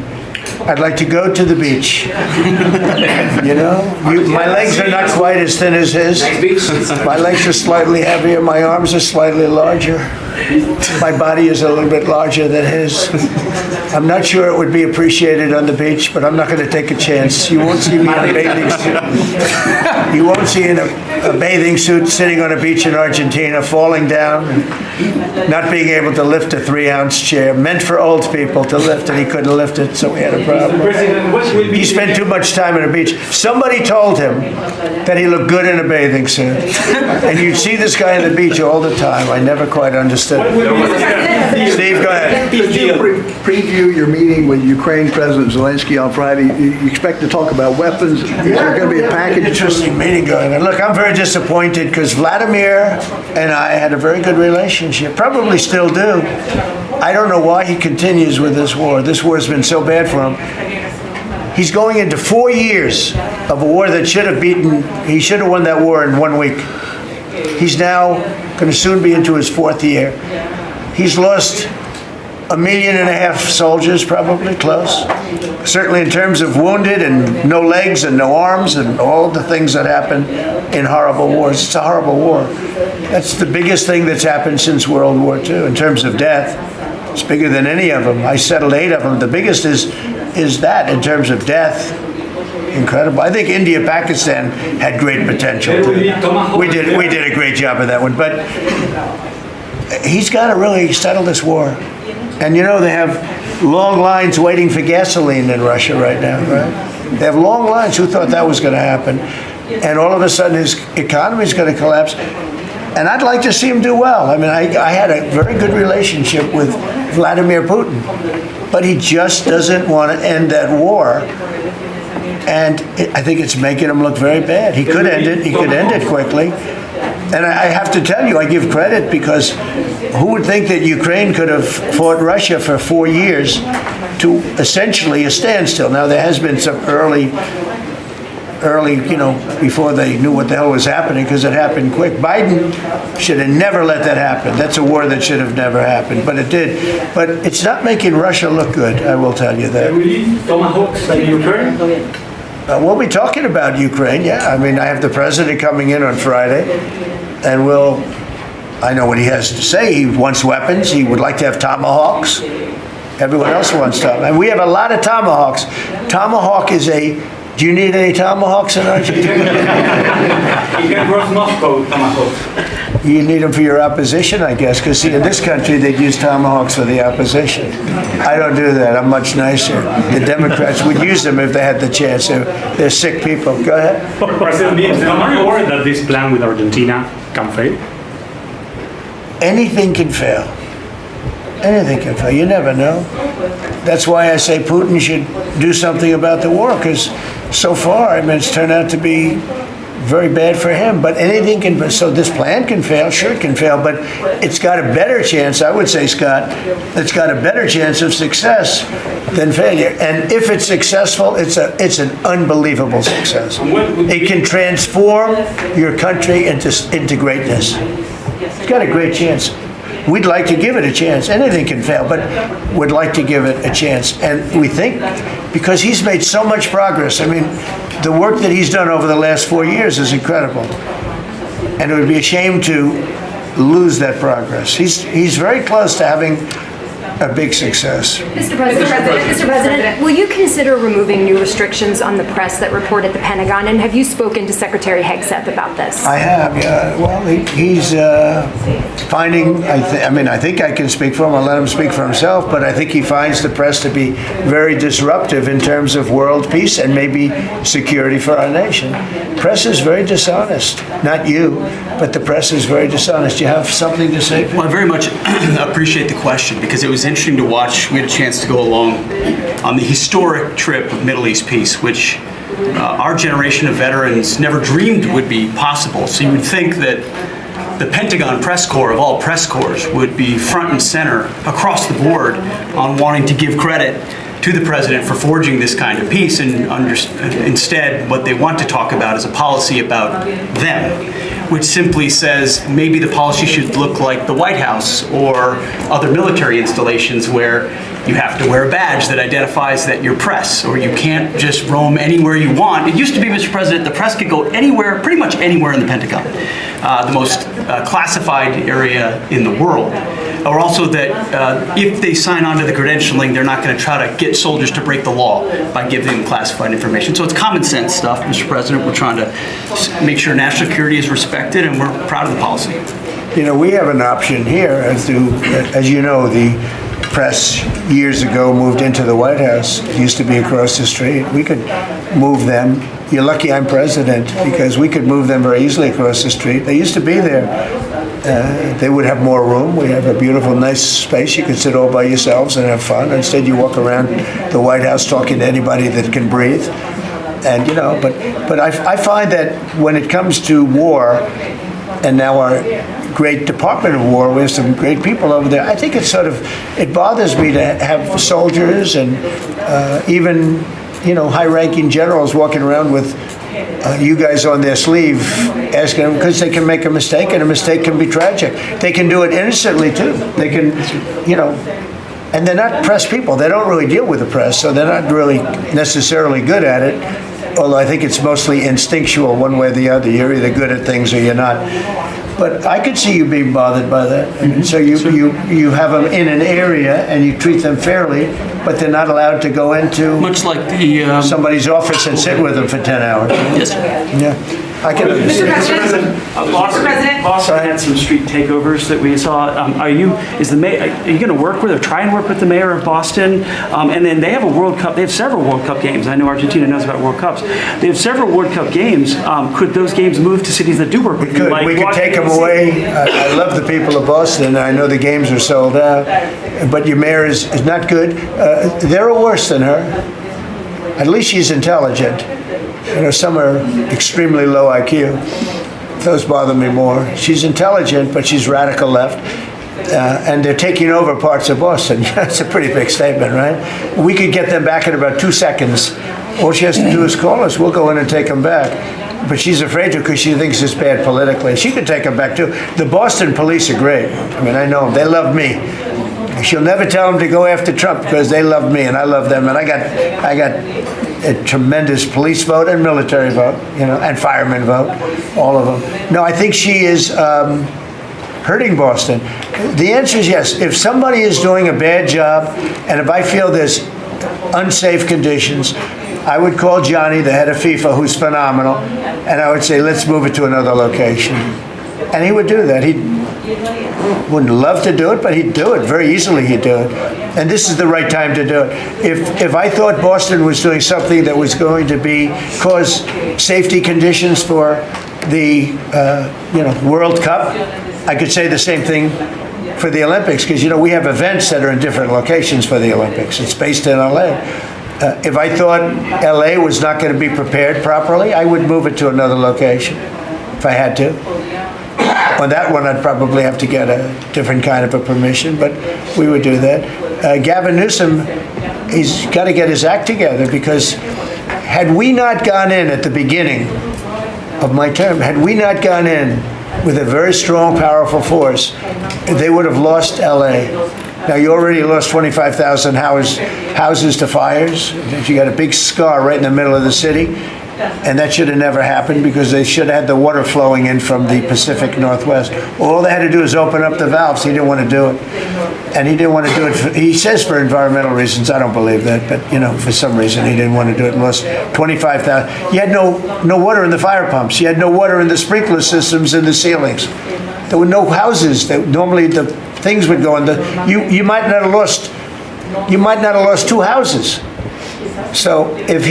I'd like to go to the beach. You know, my legs are not quite as thin as his. My legs are slightly heavier. My arms are slightly larger. My body is a little bit larger than his. I'm not sure it would be appreciated on the beach, but I'm not going to take a chance. You won't see me in a bathing suit. You won't see in a bathing suit sitting on a beach in Argentina, falling down, not being able to lift a 3-ounce chair, meant for old people to lift, and he couldn't lift it, so we had a problem. He spent too much time on a beach. Somebody told him that he looked good in a bathing suit. And you'd see this guy on the beach all the time. I never quite understood. Steve, go ahead. Could you preview your meeting with Ukraine President Zelensky on Friday? You expect to talk about weapons? Is there going to be a package? Interesting meeting going on. Look, I'm very disappointed because Vladimir and I had a very good relationship, probably still do. I don't know why he continues with this war. This war has been so bad for him. He's going into 4 years of a war that he should have won that war in 1 week. He's now going to soon be into his 4th year. He's lost 1.5 million soldiers, probably close. Certainly in terms of wounded and no legs and no arms and all the things that happen in horrible wars. It's a horrible war. That's the biggest thing that's happened since World War II in terms of death. It's bigger than any of them. I settled 8 of them. The biggest is that in terms of death. Incredible. I think India, Pakistan had great potential. We did a great job of that one. But he's got to really settle this war. And you know, they have long lines waiting for gasoline in Russia right now, right? They have long lines. Who thought that was going to happen? And all of a sudden his economy is going to collapse. And I'd like to see him do well. I mean, I had a very good relationship with Vladimir Putin, but he just doesn't want to end that war. And I think it's making him look very bad. He could end it. He could end it quickly. And I have to tell you, I give credit because who would think that Ukraine could have fought Russia for 4 years to essentially a standstill? Now, there has been some early, you know, before they knew what the hell was happening, because it happened quick. Biden should have never let that happen. That's a war that should have never happened, but it did. But it's not making Russia look good, I will tell you that. Tomahawks in Ukraine? We'll be talking about Ukraine, yeah. I mean, I have the president coming in on Friday, and I know what he has to say. He wants weapons. He would like to have tomahawks. Everyone else wants tomahawks. And we have a lot of tomahawks. Tomahawk is do you need any tomahawks in Argentina? You can cross Moscow tomahawks. You need them for your opposition, I guess, because see, in this country, they'd use tomahawks for the opposition. I don't do that. I'm much nicer. The Democrats would use them if they had the chance. They're sick people. Go ahead. President, are you worried that this plan with Argentina can fail? Anything can fail. Anything can fail. You never know. That's why I say Putin should do something about the war, because so far, I mean, it's turned out to be very bad for him. But anything can, so this plan can fail, sure it can fail, but it's got a better chance, I would say, Scott, it's got a better chance of success than failure. And if it's successful, it's an unbelievable success. It can transform your country into greatness. It's got a great chance. We'd like to give it a chance. Anything can fail, but we'd like to give it a chance. And we think, because he's made so much progress, I mean, the work that he's done over the last 4 years is incredible. And it would be a shame to lose that progress. He's very close to having a big success. Mr. President, will you consider removing new restrictions on the press that report at the Pentagon? And have you spoken to Secretary Hegseth about this? I have, yeah. Well, he's finding, I think I can speak for him. I'll let him speak for himself, but I think he finds the press to be very disruptive in terms of world peace and maybe security for our nation. Press is very dishonest. Not you, but the press is very dishonest. Do you have something to say? Well, I very much appreciate the question, because it was interesting to watch. We had a chance to go along on the historic trip of Middle East peace, which our generation of veterans never dreamed would be possible. So you would think that the Pentagon press corps, of all press corps, would be front and center across the board on wanting to give credit to the president for forging this kind of peace, and instead what they want to talk about is a policy about them, which simply says maybe the policy should look like the White House or other military installations where you have to wear a badge that identifies that you're press, or you can't just roam anywhere you want. It used to be, Mr. President, the press could go anywhere, pretty much anywhere in the Pentagon, the most classified area in the world. Or also that if they sign on to the credentialing, they're not going to try to get soldiers to break the law by giving them classified information. So it's common sense stuff, Mr. President. We're trying to make sure national security is respected, and we're proud of the policy. You know, we have an option here, as you know, the press years ago moved into the White House. It used to be across the street. We could move them. You're lucky I'm president, because we could move them very easily across the street. They used to be there. They would have more room. We have a beautiful, nice space. You can sit all by yourselves and have fun. Instead, you walk around the White House talking to anybody that can breathe. And, you know, but I find that when it comes to war, and now our great Department of War, we have some great people over there, I think it bothers me to have soldiers and even, you know, high-ranking generals walking around with you guys on their sleeve, asking them, because they can make a mistake, and a mistake can be tragic. They can do it innocently, too. They can, you know, and they're not press people. They don't really deal with the press, so they're not really necessarily good at it, although I think it's mostly instinctual one way or the other. You're either good at things or you're not. But I could see you being bothered by that. And so you have them in an area and you treat them fairly, but they're not allowed to go into much like the somebody's office and sit with them for 10 hours. Yes, sir. Yeah. I can understand. Mr. President, Boston had some street takeovers that we saw. Are you going to work with or try and work with the mayor of Boston? And then they have a World Cup. They have several World Cup games. I know Argentina knows about World Cups. They have several World Cup games. Could those games move to cities that do work with you? We could take them away. I love the people of Boston. I know the games are sold out. But your mayor is not good. They're worse than her. At least she's intelligent. You know, some are extremely low IQ. Those bother me more. She's intelligent, but she's radical left. And they're taking over parts of Boston. That's a pretty big statement, right? We could get them back in about 2 seconds. All she has to do is call us. We'll go in and take them back. But she's afraid to, because she thinks it's bad politically. She could take them back, too. The Boston police are great. I mean, I know them. They love me. She'll never tell them to go after Trump, because they love me and I love them. And I got a tremendous police vote and military vote, you know, and fireman vote, all of them. No, I think she is hurting Boston. The answer is yes. If somebody is doing a bad job, and if I feel there's unsafe conditions, I would call Johnny, the head of FIFA, who's phenomenal, and I would say, let's move it to another location. And he would do that. He wouldn't love to do it, but he'd do it. Very easily he'd do it. And this is the right time to do it. If I thought Boston was doing something that was going to cause safety conditions for the World Cup, I could say the same thing for the Olympics, because, you know, we have events that are in different locations for the Olympics. It's based in LA. If I thought LA was not going to be prepared properly, I would move it to another location if I had to. On that one, I'd probably have to get a different kind of a permission, but we would do that. Gavin Newsom, he's got to get his act together, because had we not gone in at the beginning of my term, had we not gone in with a very strong, powerful force, they would have lost LA. Now, you already lost 25,000 houses to fires. You got a big scar right in the middle of the city. And that should have never happened, because they should have had the water flowing in from the Pacific Northwest. All they had to do is open up the valves. He didn't want to do it. And he didn't want to do it, he says, for environmental reasons. I don't believe that. But, you know, for some reason, he didn't want to do it and lost 25,000. You had no water in the fire pumps. You had no water in the sprinkler systems in the ceilings. There were no houses. Normally, the things would go in you might not have lost 2 houses. So if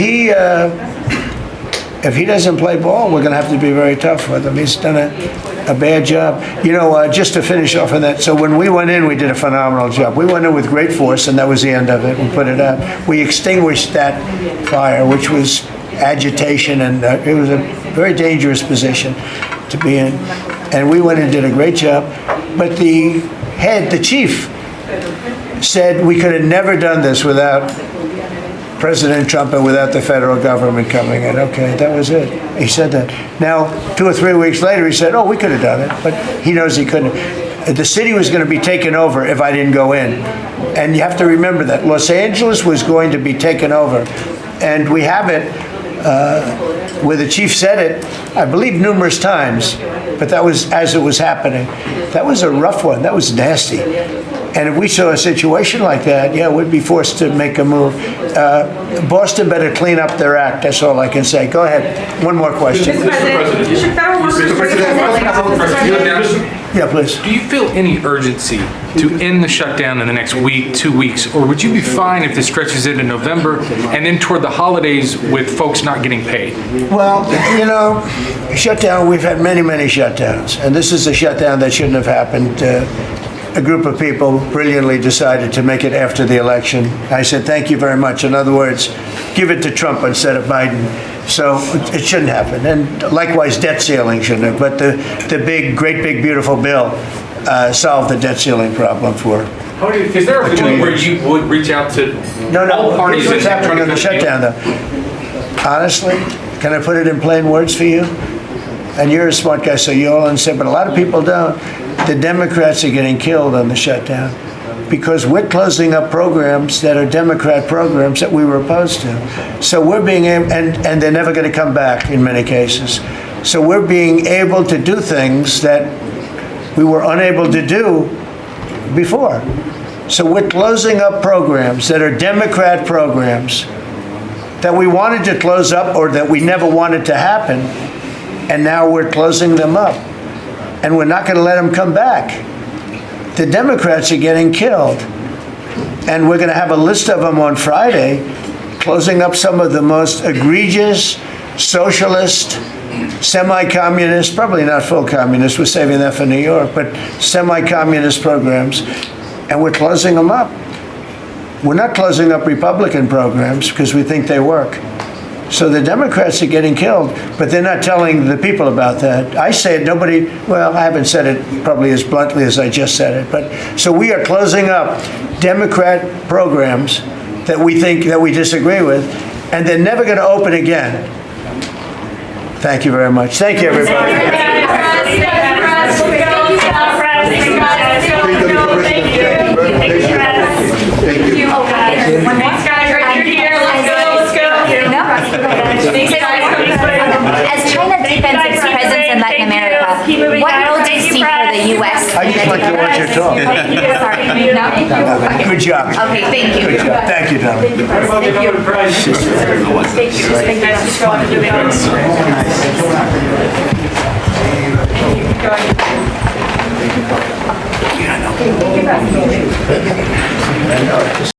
he doesn't play ball, we're going to have to be very tough with him. He's done a bad job. You know, just to finish off on that, so when we went in, we did a phenomenal job. We went in with great force, and that was the end of it. We put it out. We extinguished that fire, which was agitation, and it was a very dangerous position to be in. And we went and did a great job. But the chief, said we could have never done this without President Trump and without the federal government coming in. Okay, that was it. He said that. Now, 2 or 3 weeks later, he said, oh, we could have done it, but he knows he couldn't. The city was going to be taken over if I didn't go in. And you have to remember that. Los Angeles was going to be taken over. And we have it where the chief said it, I believe numerous times, but that was as it was happening. That was a rough one. That was nasty. And if we saw a situation like that, yeah, we'd be forced to make a move. Boston better clean up their act. That's all I can say. Go ahead. One more question. Mr. President, should federal workers Yeah, please. do you feel any urgency to end the shutdown in the next week, 2 weeks, or would you be fine if this stretches into November and then toward the holidays with folks not getting paid? Well, you know, shutdown, we've had many, many shutdowns. And this is a shutdown that shouldn't have happened. A group of people brilliantly decided to make it after the election. I said, thank you very much. In other words, give it to Trump instead of Biden. So it shouldn't happen. And likewise, debt ceiling shouldn't have. But the big, great big, beautiful bill solved the debt ceiling problem for. Is there a point where you would reach out to all parties? Here's what's happening on the shutdown, though. Honestly, can I put it in plain words for you? And you're a smart guy, so you all understand, but a lot of people don't. The Democrats are getting killed on the shutdown because we're closing up programs that are Democrat programs that we were opposed to. So we're being able, and they're never going to come back in many cases. So we're being able to do things that we were unable to do before. So we're closing up programs that are Democrat programs that we wanted to close up or that we never wanted to happen, and now we're closing them up. And we're not going to let them come back. The Democrats are getting killed. And we're going to have a list of them on Friday, closing up some of the most egregious, socialist, semi-communist, probably not full communist, we're saving that for New York, but semi-communist programs, and we're closing them up. We're not closing up Republican programs because we think they work. So the Democrats are getting killed, but they're not telling the people about that. I say it, nobody, well, I haven't said it probably as bluntly as I just said it, but so we are closing up Democrat programs that we think, that we disagree with, and they're never going to open again. Thank you very much. Thank you, everybody. As China deepens its presence in Latin America, what role do you see for the U.S.? I just like to watch your talk. Sorry, no? Good job. Okay, thank you. Good job. Thank you, Donald. Thank you.